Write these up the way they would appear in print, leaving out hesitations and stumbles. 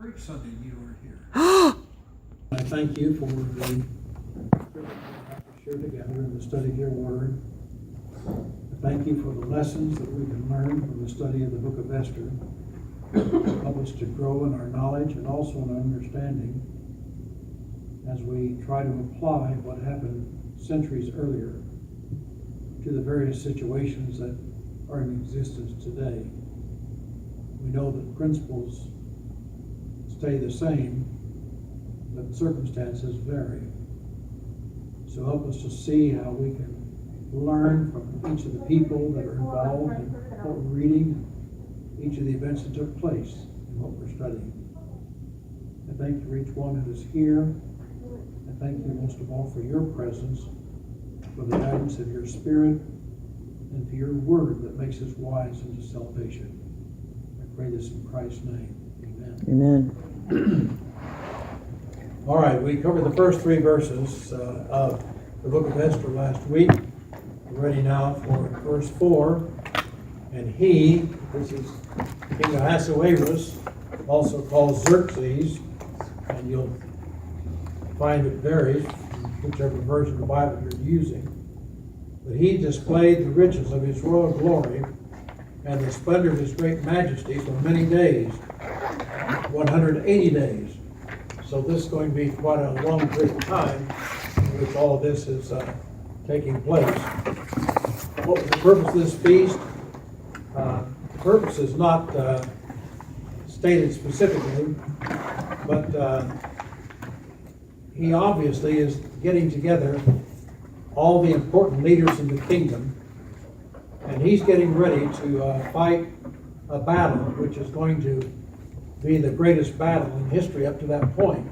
Preach Sunday and you weren't here. I thank you for the privilege to share together in the study of your word. I thank you for the lessons that we can learn from the study of the book of Esther. Help us to grow in our knowledge and also in our understanding as we try to apply what happened centuries earlier to the various situations that are in existence today. We know that principles stay the same, but circumstances vary. So help us to see how we can learn from each of the people that are involved in what we're reading, each of the events that took place in what we're studying. I thank you for each one who is here. I thank you most of all for your presence, for the guidance of your Spirit, and for your word that makes us wise unto salvation. I pray this in Christ's name. Amen. Amen. All right, we covered the first three verses of the book of Esther last week. We're ready now for verse 4. And he, this is King Ahasuerus, also called Xerxes, and you'll find it varies, whichever version of the Bible you're using. But he displayed the riches of his royal glory and the splendor of his great majesty for many days, 180 days. So this is going to be quite a long period of time in which all of this is taking place. What was the purpose of this feast? The purpose is not stated specifically, but he obviously is getting together all the important leaders in the kingdom, and he's getting ready to fight a battle which is going to be the greatest battle in history up to that point.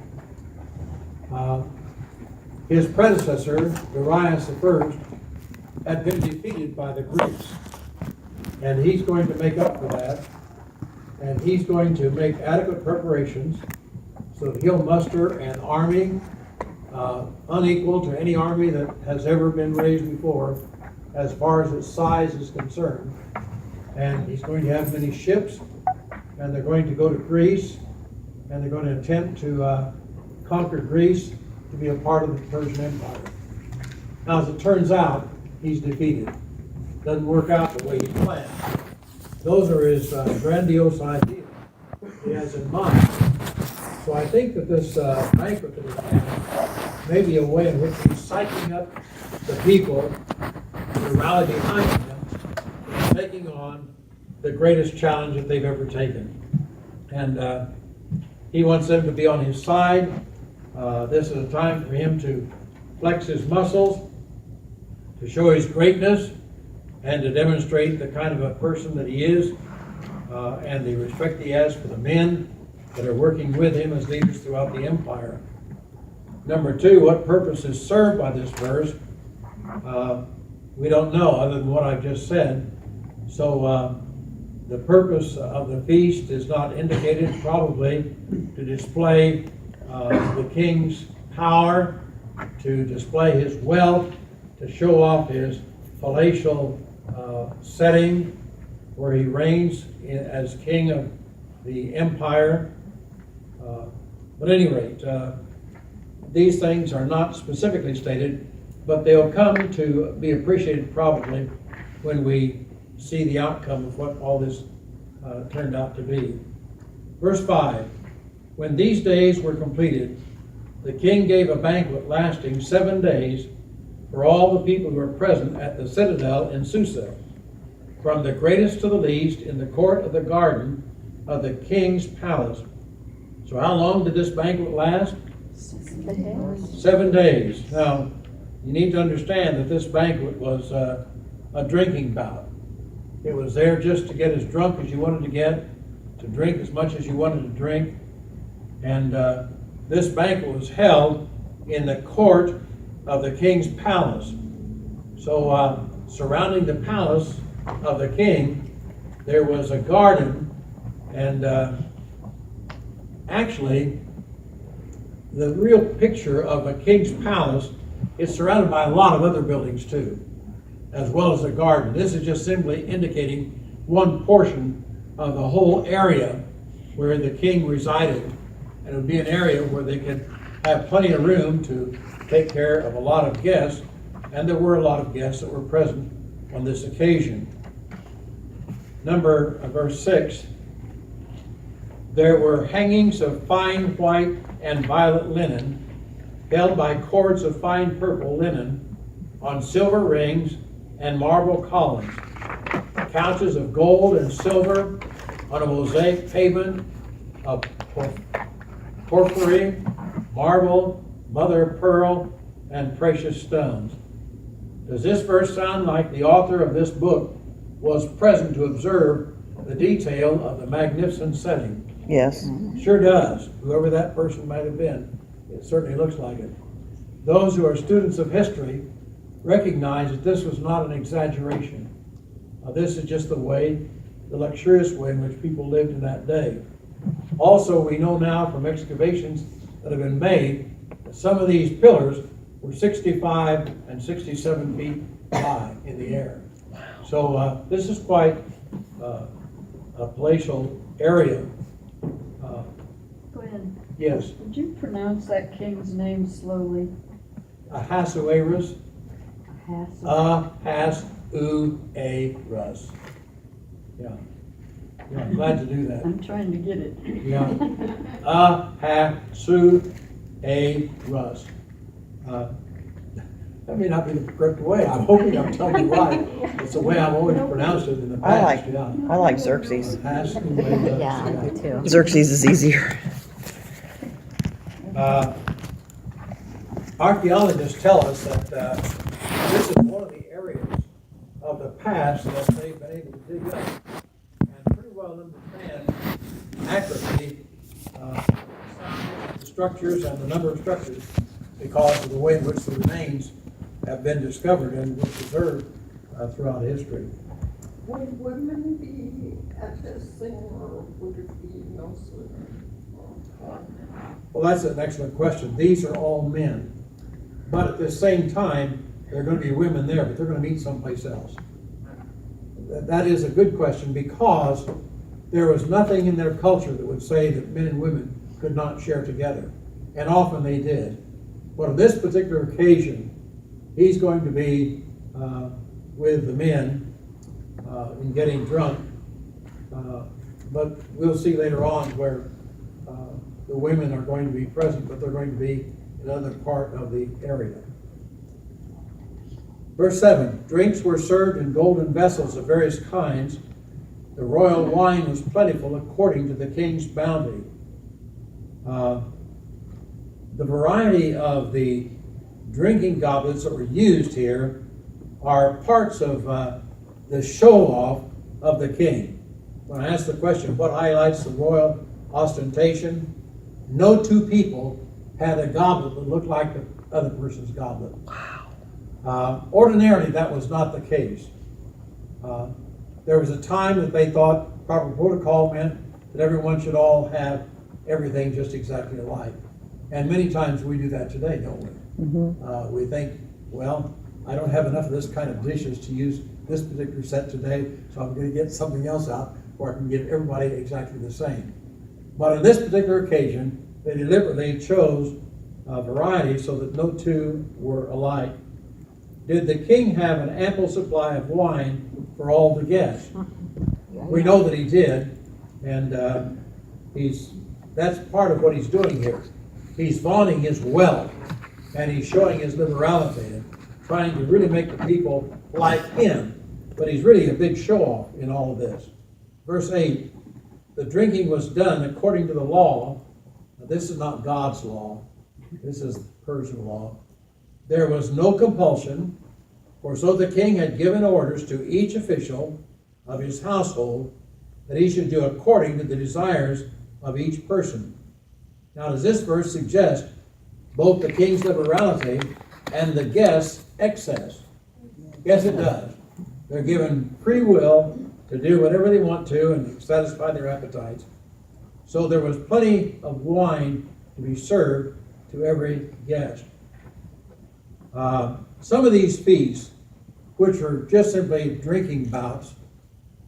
His predecessor, Darius I, had been defeated by the Greeks, and he's going to make up for that, and he's going to make adequate preparations so that he'll muster an army unequal to any army that has ever been raised before as far as its size is concerned. And he's going to have many ships, and they're going to go to Greece, and they're going to attempt to conquer Greece to be a part of the Persian Empire. Now, as it turns out, he's defeated. Doesn't work out the way he planned. Those are his grandiose ideas he has in mind. So I think that this banquet that he's having may be a way in which he's psyching up the people to rally behind him and taking on the greatest challenge that they've ever taken. And he wants them to be on his side. This is a time for him to flex his muscles, to show his greatness, and to demonstrate the kind of a person that he is, and the respect he has for the men that are working with him as leaders throughout the empire. Number two, what purpose is served by this verse? We don't know, other than what I've just said. So the purpose of the feast is not indicated, probably to display the king's power, to display his wealth, to show off his palatial setting where he reigns as king of the empire. But at any rate, these things are not specifically stated, but they'll come to be appreciated probably when we see the outcome of what all this turned out to be. Verse 5, when these days were completed, the king gave a banquet lasting 7 days for all the people who were present at the citadel in Susa, from the greatest to the least, in the court of the garden of the king's palace. So how long did this banquet last? 7 days. Now, you need to understand that this banquet was a drinking bout. It was there just to get as drunk as you wanted to get, to drink as much as you wanted to drink. And this banquet was held in the court of the king's palace. So surrounding the palace of the king, there was a garden, and actually the real picture of a king's palace is surrounded by a lot of other buildings too, as well as a garden. This is just simply indicating one portion of the whole area where the king resided and it would be an area where they could have plenty of room to take care of a lot of guests, and there were a lot of guests that were present on this occasion. Verse 6, there were hangings of fine white and violet linen, held by cords of fine purple linen, on silver rings and marble columns, couches of gold and silver on a mosaic pavement of porphyry, marble, mother of pearl, and precious stones. Does this verse sound like the author of this book was present to observe the detail of the magnificent setting? Yes. Sure does. Whoever that person might have been, it certainly looks like it. Those who are students of history recognize that this was not an exaggeration. This is just the luxurious way in which people lived in that day. Also, we know now from excavations that have been made that some of these pillars were 65 and 67 feet high in the air. So this is quite a palatial area. Glenn, Yes, would you pronounce that king's name slowly? Ahasuerus. Ahasuerus. Ahasuerus. Yeah. I'm glad to do that. I'm trying to get it. Yeah. Ahasuerus. That may not be the correct way. I'm hoping I'm telling you right. It's the way I've always pronounced it in the past. I like Xerxes. Ahasuerus. Yeah, I do too. Xerxes is easier. Archaeologists tell us that this is one of the areas of the past that they've been able to dig up and pretty well understand accurately the structures and the number of structures because of the way in which the remains have been discovered and were preserved throughout history. Would women be at this thing, or would it be mostly? Well, that's an excellent question. These are all men. But at the same time, there are going to be women there, but they're going to meet someplace else. That is a good question because there was nothing in their culture that would say that men and women could not share together. And often they did. But on this particular occasion, he's going to be with the men in getting drunk. But we'll see later on where the women are going to be present, but they're going to be in another part of the area. Verse 7, drinks were served in golden vessels of various kinds. The royal wine was plentiful according to the king's bounty. The variety of the drinking goblets that were used here are parts of the show-off of the king. When I ask the question, what highlights the royal ostentation? No two people had a goblet that looked like the other person's goblet. Wow. Ordinarily, that was not the case. There was a time that they thought proper protocol meant that everyone should all have everything just exactly alike. And many times we do that today, don't we? Mm-hmm. We think, well, I don't have enough of this kind of dishes to use this particular set today, so I'm going to get something else out where I can give everybody exactly the same. But on this particular occasion, they deliberately chose a variety so that no two were alike. Did the king have an ample supply of wine for all the guests? We know that he did, and that's part of what he's doing here. He's vaunting his wealth, and he's showing his liberality, and trying to really make the people like him. But he's really a big show-off in all of this. Verse 8, the drinking was done according to the law. Now, this is not God's law. This is Persian law. There was no compulsion, for so the king had given orders to each official of his household that he should do according to the desires of each person. Now, does this verse suggest both the king's liberality and the guests' excess? Yes, it does. They're given free will to do whatever they want to and satisfy their appetites. So there was plenty of wine to be served to every guest. Some of these feasts, which were just simply drinking bouts,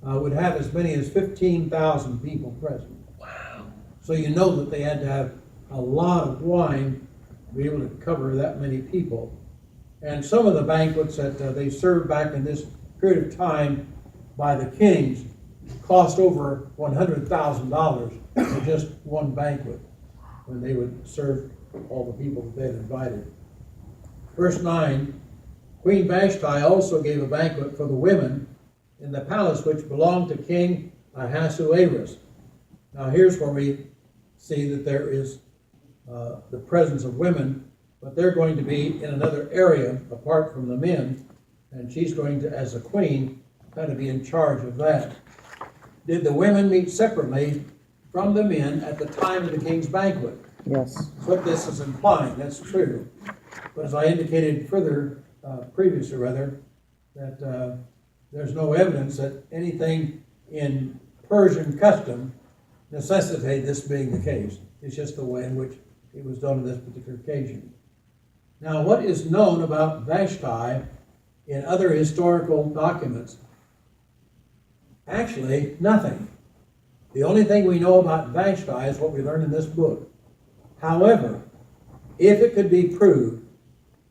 would have as many as 15,000 people present. Wow. So you know that they had to have a lot of wine to be able to cover that many people. And some of the banquets that they served back in this period of time by the kings cost over $100,000 for just one banquet when they would serve all the people that they had invited. Verse 9, Queen Vashti also gave a banquet for the women in the palace which belonged to King Ahasuerus. Now here's where we see that there is the presence of women, but they're going to be in another area apart from the men, and she's going to, as a queen, kind of be in charge of that. Did the women meet separately from the men at the time of the king's banquet? Yes. That's what this is implying. That's true. But as I indicated further, previously rather, that there's no evidence that anything in Persian custom necessitated this being the case. It's just the way in which it was done on this particular occasion. Now, what is known about Vashti in other historical documents? Actually, nothing. The only thing we know about Vashti is what we learn in this book. However, if it could be proved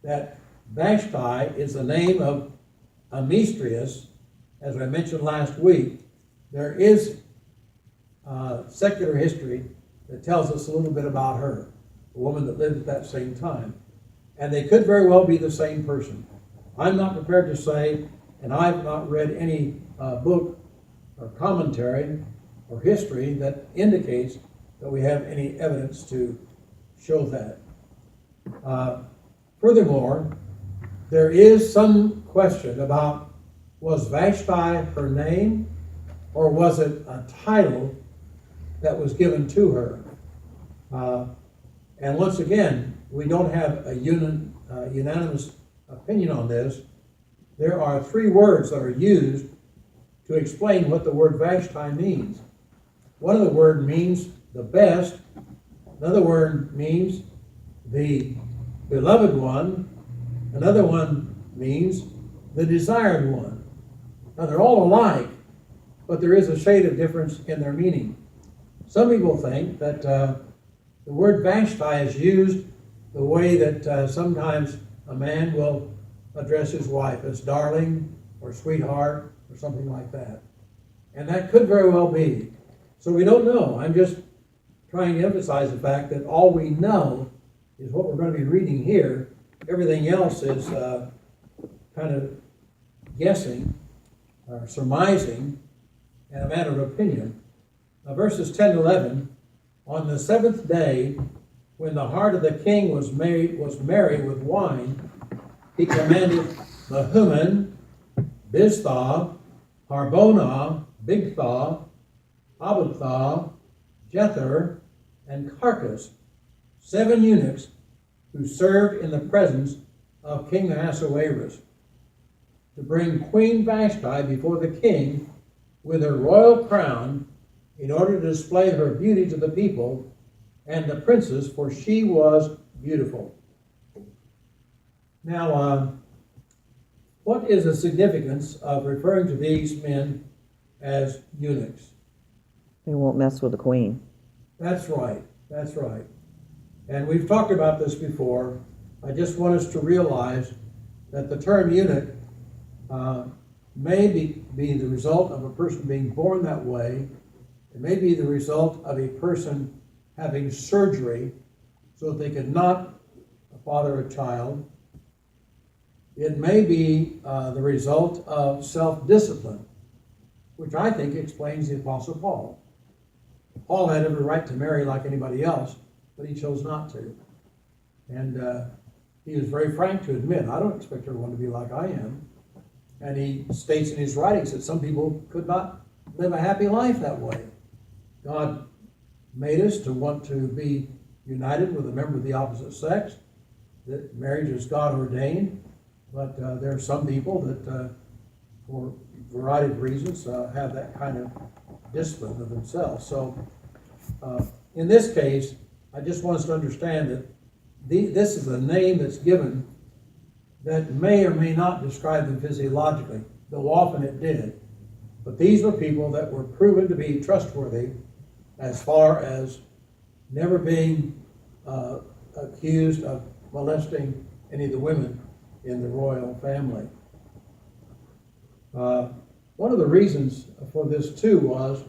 that Vashti is the name of Amystrius, as I mentioned last week, there is secular history that tells us a little bit about her, a woman that lived at that same time. And they could very well be the same person. I'm not prepared to say, and I've not read any book or commentary or history that indicates that we have any evidence to show that. Furthermore, there is some question about, was Vashti her name, or was it a title that was given to her? And once again, we don't have a unanimous opinion on this. There are three words that are used to explain what the word Vashti means. One of the words means the best. Another word means the beloved one. Another one means the desired one. Now they're all alike, but there is a shade of difference in their meaning. Some people think that the word Vashti is used the way that sometimes a man will address his wife as darling or sweetheart or something like that. And that could very well be. So we don't know. I'm just trying to emphasize the fact that all we know is what we're going to be reading here. Everything else is kind of guessing or surmising and a matter of opinion. Now, verses 10 to 11, on the seventh day, when the heart of the king was merry with wine, he commanded Mehuman, Biztha, Harbonah, Bigtha, Abagtha, Jether, and Carcass, 7 eunuchs who served in the presence of King Ahasuerus, to bring Queen Vashti before the king with her royal crown in order to display her beauty to the people and the princes, for she was beautiful. Now, what is the significance of referring to these men as eunuchs? They won't mess with the queen. That's right. That's right. And we've talked about this before. I just want us to realize that the term eunuch may be the result of a person being born that way. It may be the result of a person having surgery so that they could not father a child. It may be the result of self-discipline, which I think explains the Apostle Paul. Paul had every right to marry like anybody else, but he chose not to. And he was very frank to admit, I don't expect everyone to be like I am. And he states in his writings that some people could not live a happy life that way. God made us to want to be united with a member of the opposite sex. That marriage is God ordained, but there are some people that, for a variety of reasons, have that kind of discipline of themselves. So, in this case, I just want us to understand that this is a name that's given that may or may not describe them physiologically, though often it did. But these were people that were proven to be trustworthy as far as never being accused of molesting any of the women in the royal family. One of the reasons for this too was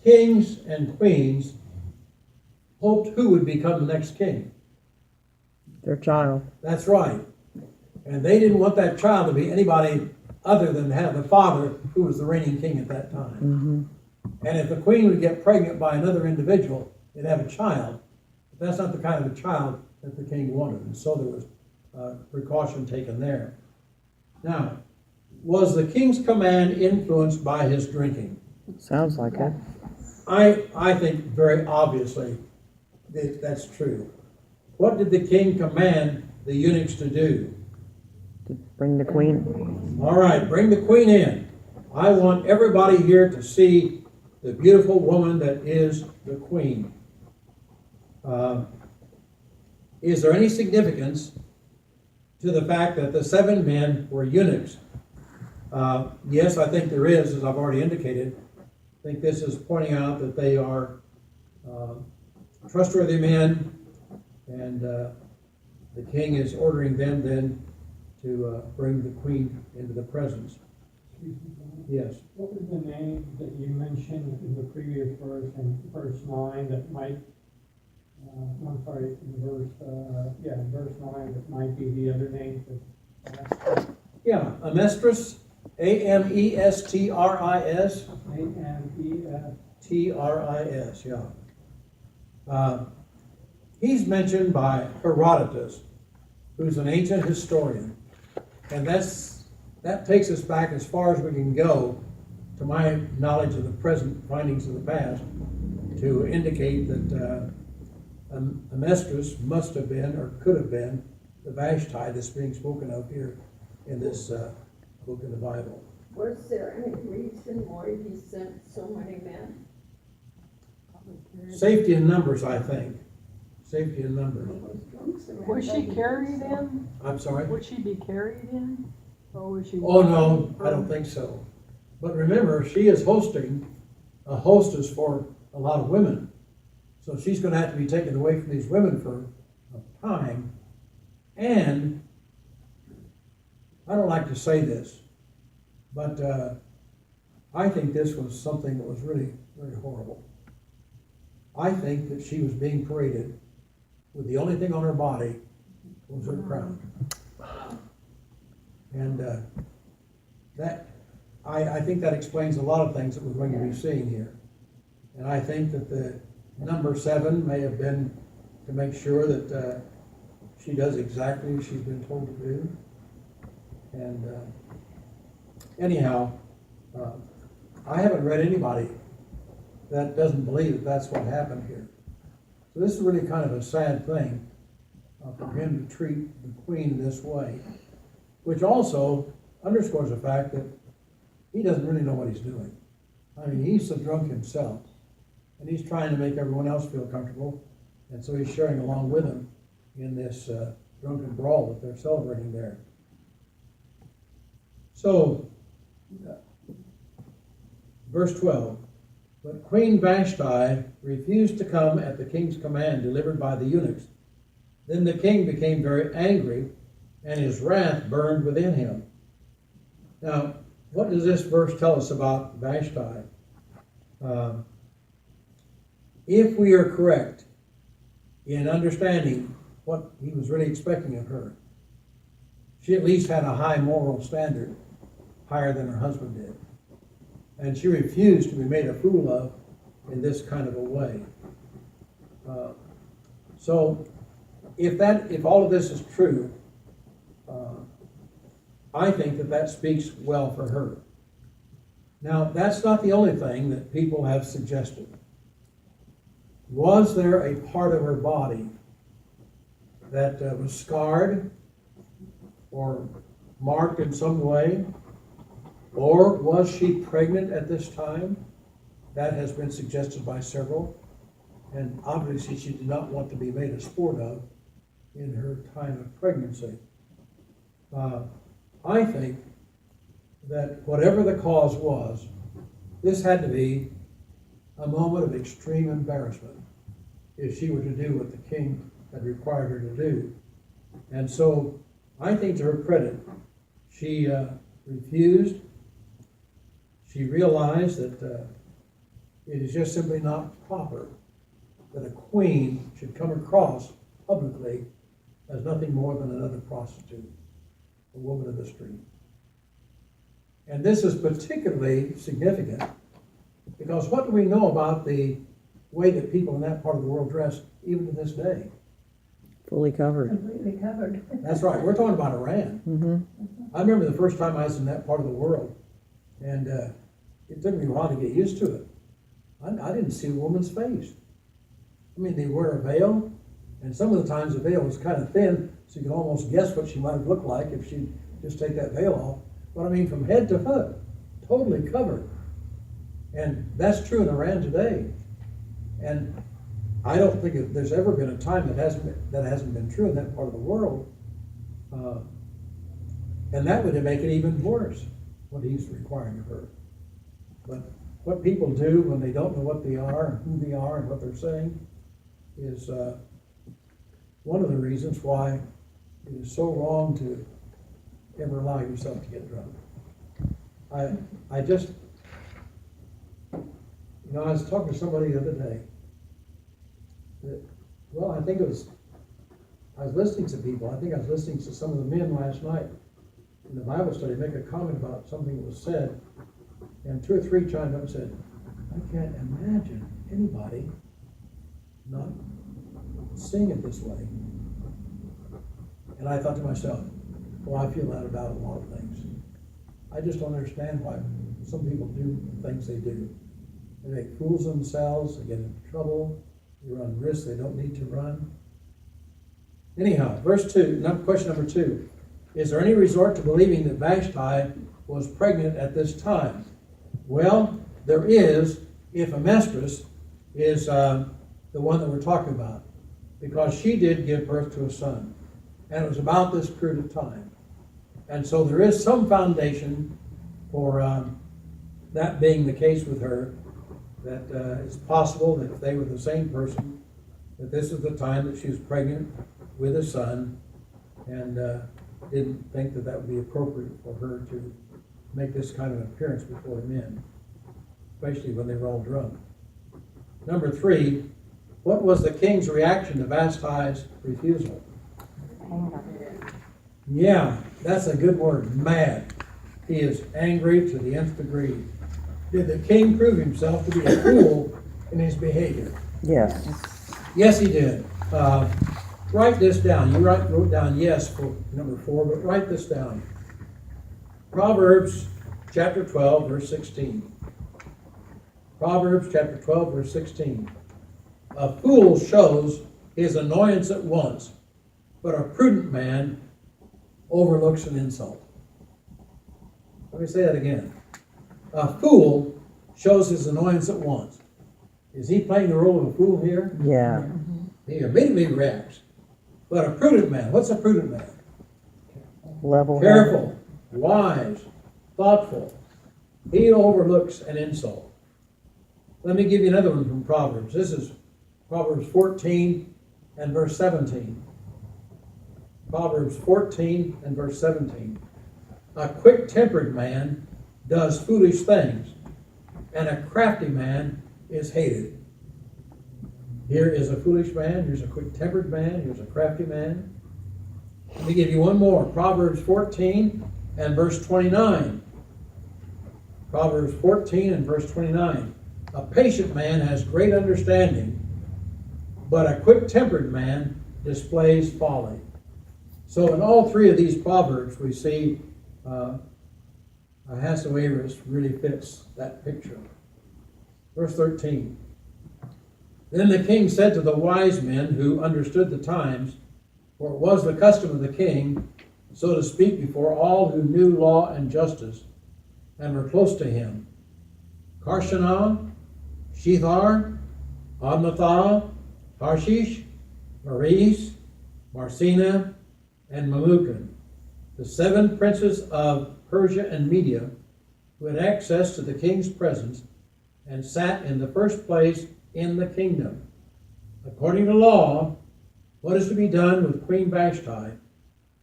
kings and queens hoped who would become the next king. Their child. That's right. And they didn't want that child to be anybody other than have the father who was the reigning king at that time. Mm-hmm. And if the queen would get pregnant by another individual, they'd have a child. But that's not the kind of a child that the king wanted. And so there was precaution taken there. Now, was the king's command influenced by his drinking? Sounds like it. I think very obviously that's true. What did the king command the eunuchs to do? To bring the queen. All right, bring the queen in. I want everybody here to see the beautiful woman that is the queen. Is there any significance to the fact that the 7 men were eunuchs? Yes, I think there is, as I've already indicated. I think this is pointing out that they are trustworthy men, and the king is ordering them then to bring the queen into the presence. Excuse me, John. Yes. What was the name that you mentioned in the previous verse, in verse 9, that might, I'm sorry, in verse 9, that might be the other name for Yeah, Amestris, Amestris, A-M-E-S. Tris, yeah. He's mentioned by Herodotus, who's an ancient historian, and that takes us back as far as we can go to my knowledge of the present findings of the past to indicate that Amestris must have been or could have been the Vashti that's being spoken of here in this book of the Bible. Was there any reason why he sent so many men? Safety in numbers, I think. Safety in numbers. Was she carried in? I'm sorry? Would she be carried in? Or was she? Oh, no, I don't think so. But remember, she is hosting a hostess for a lot of women. So she's going to have to be taken away from these women for a time. And I don't like to say this, but I think this was something that was really very horrible. I think that she was being paraded with the only thing on her body was her crown. And I think that explains a lot of things that we're going to be seeing here. And I think that the number 7 may have been to make sure that she does exactly as she's been told to do. And anyhow, I haven't read anybody that doesn't believe that that's what happened here. So this is really kind of a sad thing for him to treat the queen in this way, which also underscores the fact that he doesn't really know what he's doing. I mean, he's so drunk himself, and he's trying to make everyone else feel comfortable, and so he's sharing along with them in this drunken brawl that they're celebrating there. So, verse 12, but Queen Vashti refused to come at the king's command delivered by the eunuchs. Then the king became very angry, and his wrath burned within him. Now, what does this verse tell us about Vashti? If we are correct in understanding what he was really expecting of her, she at least had a high moral standard, higher than her husband did. And she refused to be made a fool of in this kind of a way. So if all of this is true, I think that speaks well for her. Now, that's not the only thing that people have suggested. Was there a part of her body that was scarred or marked in some way? Or was she pregnant at this time? That has been suggested by several. And obviously she did not want to be made a sport of in her time of pregnancy. I think that whatever the cause was, this had to be a moment of extreme embarrassment if she were to do what the king had required her to do. And so I think to her credit, she refused. She realized that it is just simply not proper that a queen should come across publicly as nothing more than another prostitute, a woman of the street. And this is particularly significant because what do we know about the way that people in that part of the world dress even to this day? Fully covered. Completely covered. That's right, we're talking about Iran. Mm-hmm. I remember the first time I was in that part of the world, and it took me a while to get used to it. I didn't see a woman's face. I mean, they wear a veil, and some of the times the veil was kind of thin, so you could almost guess what she might have looked like if she'd just take that veil off. But I mean, from head to foot, totally covered. And that's true in Iran today. And I don't think there's ever been a time that hasn't been true in that part of the world. And that would make it even worse, what he's requiring of her. But what people do when they don't know what they are, and who they are, and what they're saying, is one of the reasons why it is so wrong to ever allow yourself to get drunk. I just, I was talking to somebody the other day that, well, I was listening to people. I think I was listening to some of the men last night in the Bible study make a comment about something that was said, and 2 or 3 chimed up and said, I can't imagine anybody not seeing it this way. And I thought to myself, well, I feel that about a lot of things. I just don't understand why some people do the things they do. They make fools of themselves, they get into trouble, they run risks they don't need to run. Anyhow, verse 2, question number 2. Is there any resort to believing that Vashti was pregnant at this time? Well, there is, if a mistress is the one that we're talking about, because she did give birth to a son, and it was about this period of time. And so there is some foundation for that being the case with her, that it's possible that if they were the same person, that this is the time that she was pregnant with a son, and didn't think that that would be appropriate for her to make this kind of appearance before men, especially when they were all drunk. Number 3, what was the king's reaction to Vashti's refusal? Yeah, that's a good word, mad. He is angry to the nth degree. Did the king prove himself to be a fool in his behavior? Yes. Yes, he did. Write this down. You wrote down yes for number 4, but write this down. Proverbs chapter 12, verse 16. Proverbs chapter 12, verse 16. A fool shows his annoyance at once, but a prudent man overlooks an insult. Let me say that again. A fool shows his annoyance at once. Is he playing the role of a fool here? Yeah. He immediately reacts. But a prudent man, what's a prudent man? Level. Careful, wise, thoughtful. He overlooks an insult. Let me give you another one from Proverbs. This is Proverbs 14 and verse 17. Proverbs 14 and verse 17. A quick-tempered man does foolish things, and a crafty man is hated. Here is a foolish man, here's a quick-tempered man, here's a crafty man. Let me give you one more. Proverbs 14 and verse 29. Proverbs 14 and verse 29. A patient man has great understanding, but a quick-tempered man displays folly. So in all 3 of these Proverbs, we see Ahasuerus really fits that picture. Verse 13. Then the king said to the wise men who understood the times, for it was the custom of the king, so to speak before all who knew law and justice, and were close to him, Karshana, Shethar, Admatha, Tarshish, Maris, Marsina, and Memucan, the 7 princes of Persia and Media, who had access to the king's presence and sat in the first place in the kingdom. according to law, what is to be done with Queen Vashti,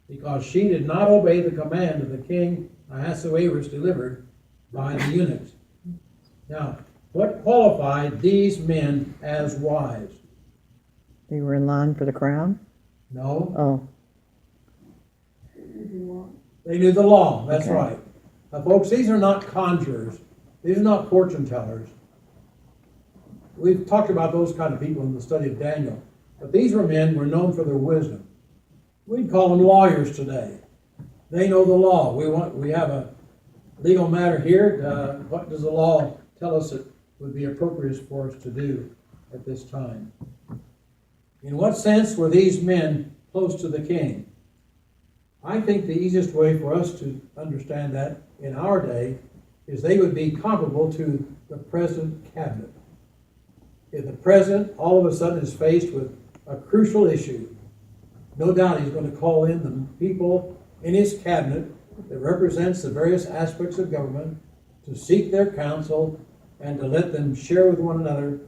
because she did not obey the command of the king Ahasuerus delivered by the eunuchs. Now, what qualified these men as wise? They were in line for the crown? No, Oh, they knew the law. That's Okay. right. Now, folks, these are not conjurers. These are not fortune tellers. We've talked about those kind of people in the study of Daniel. But these were men who were known for their wisdom. We'd call them lawyers today. They know the law. We have a legal matter here. What does the law tell us it would be appropriate for us to do at this time? In what sense were these men close to the king? I think the easiest way for us to understand that in our day is they would be comparable to the present cabinet. If the president all of a sudden is faced with a crucial issue, no doubt he's going to call in the people in his cabinet that represents the various aspects of government to seek their counsel and to let them share with one another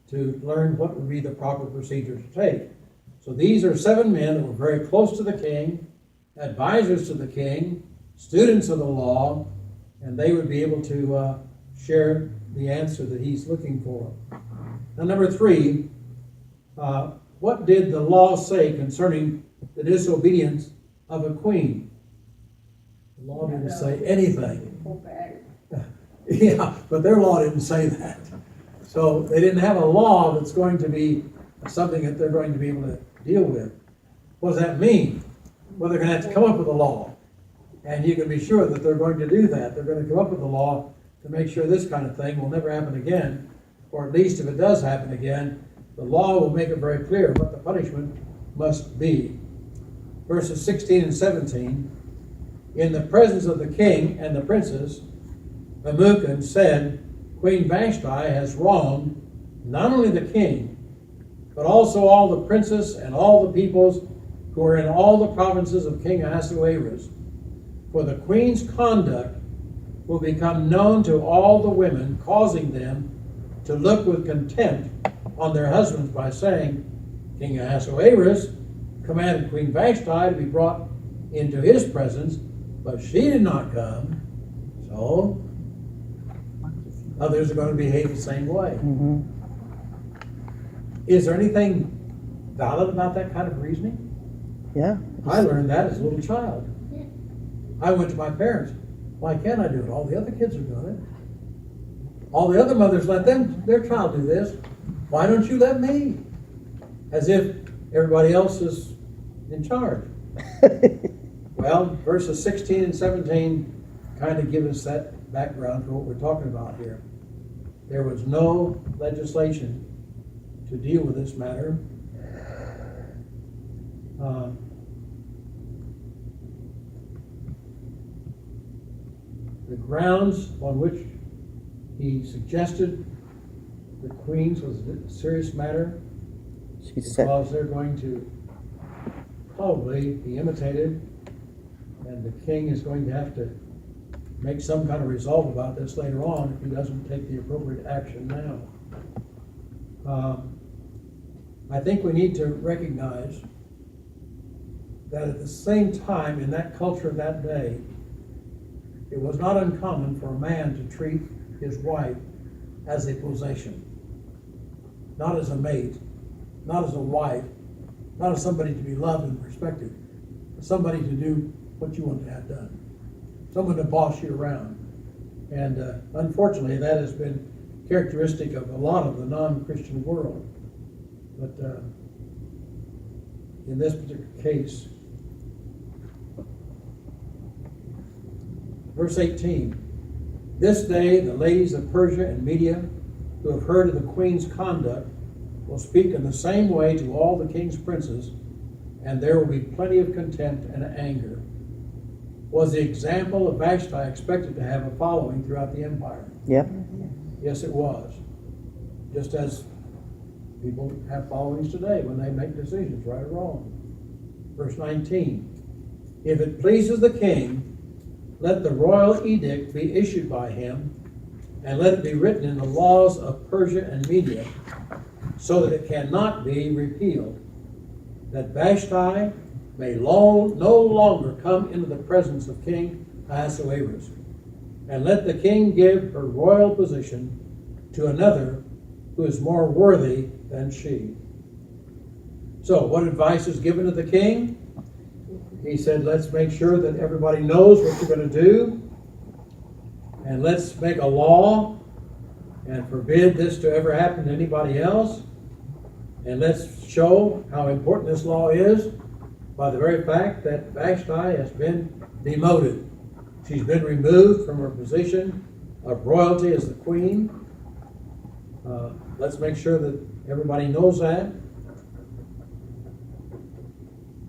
to learn what would be the proper procedure to take. So these are 7 men that were very close to the king, advisors to the king, students of the law, and they would be able to share the answer that he's looking for. Now, number 3, what did the law say concerning the disobedience of a queen? The law didn't say anything. Go back. Yeah, but their law didn't say that. So they didn't have a law that's going to be something that they're going to be able to deal with. What does that mean? Well, they're going to have to come up with a law. And you can be sure that they're going to do that. They're going to come up with a law to make sure this kind of thing will never happen again. Or at least if it does happen again, the law will make it very clear what the punishment must be. Verses 16 and 17, in the presence of the king and the princess, Memucan said, Queen Vashti has wronged not only the king, but also all the princes and all the peoples who are in all the provinces of King Ahasuerus. For the queen's conduct will become known to all the women, causing them to look with contempt on their husbands by saying, King Ahasuerus commanded Queen Vashti to be brought into his presence, but she did not come. So others are going to behave the same way. mm-hmm. Is there anything valid about that kind of reasoning? Yeah. I learned that as a little child. I went to my parents. Why can't I do it? All the other kids are doing it. All the other mothers let their child do this. Why don't you let me? As if everybody else is in charge. Well, verses 16 and 17 kind of give us that background for what we're talking about here. There was no legislation to deal with this matter. The grounds on which he suggested the queens was a serious matter She said, because they're going to probably be imitated, and the king is going to have to make some kind of resolve about this later on if he doesn't take the appropriate action now. I think we need to recognize that at the same time, in that culture of that day, it was not uncommon for a man to treat his wife as a possession, not as a mate, not as a wife, not as somebody to be loved and respected, but somebody to do what you want to have done, someone to boss you around. And unfortunately, that has been characteristic of a lot of the non-Christian world. But in this particular case, verse 18, this day the ladies of Persia and Media who have heard of the queen's conduct will speak in the same way to all the king's princes, and there will be plenty of contempt and anger. Was the example of Vashti expected to have a following throughout the empire? yep. Yes, it was. Just as people have followings today when they make decisions, right or wrong. Verse 19, if it pleases the king, let the royal edict be issued by him, and let it be written in the laws of Persia and Media, so that it cannot be repealed, that Vashti may no longer come into the presence of King Ahasuerus. And let the king give her royal position to another who is more worthy than she. So, what advice is given to the king? He said, let's make sure that everybody knows what you're going to do. And let's make a law and forbid this to ever happen to anybody else. And let's show how important this law is by the very fact that Vashti has been demoted. She's been removed from her position of royalty as the queen. Let's make sure that everybody knows that,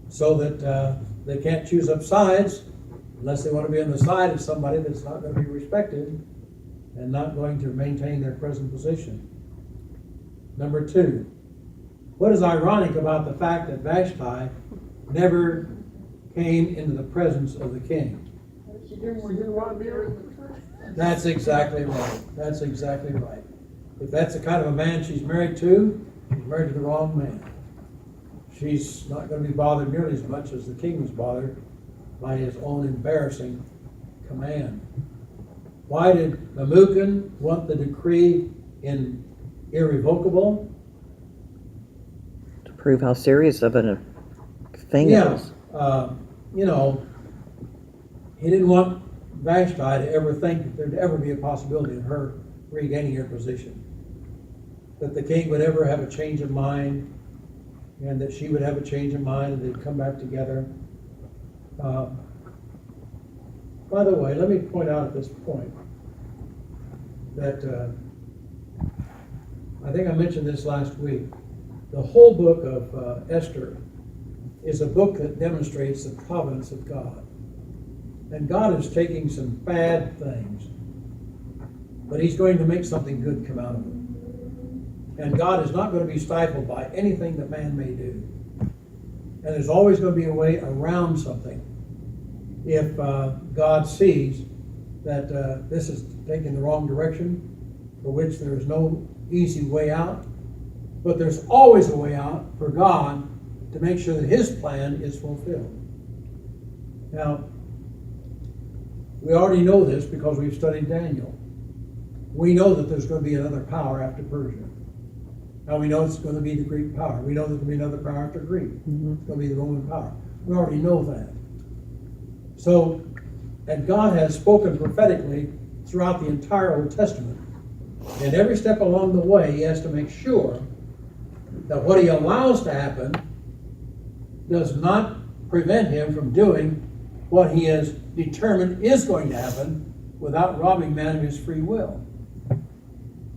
so that they can't choose up sides unless they want to be on the side of somebody that's not going to be respected and not going to maintain their present position. Number 2, what is ironic about the fact that Vashti never came into the presence of the king? She didn't want to be married in the first place. That's exactly right. That's exactly right. If that's the kind of a man she's married to, she's married to the wrong man. She's not going to be bothered nearly as much as the king was bothered by his own embarrassing command. Why did Memucan want the decree in irrevocable? To prove how serious of a thing it Yeah, is. He didn't want Vashti to ever think that there'd ever be a possibility of her regaining her position. That the king would ever have a change of mind, and that she would have a change of mind, and they'd come back together. By the way, let me point out at this point that I think I mentioned this last week. The whole book of Esther is a book that demonstrates the providence of God. And God is taking some bad things, but he's going to make something good come out of it. And God is not going to be stifled by anything that man may do. And there's always going to be a way around something if God sees that this is taking the wrong direction, for which there is no easy way out. But there's always a way out for God to make sure that his plan is fulfilled. Now, we already know this because we've studied Daniel. We know that there's going to be another power after Persia. Now we know it's going to be the Greek power. We know there's going to be another power after Greek. It's going to be the Roman power. We already know that. So, and God has spoken prophetically throughout the entire Old Testament. And every step along the way, he has to make sure that what he allows to happen does not prevent him from doing what he has determined is going to happen without robbing man of his free will.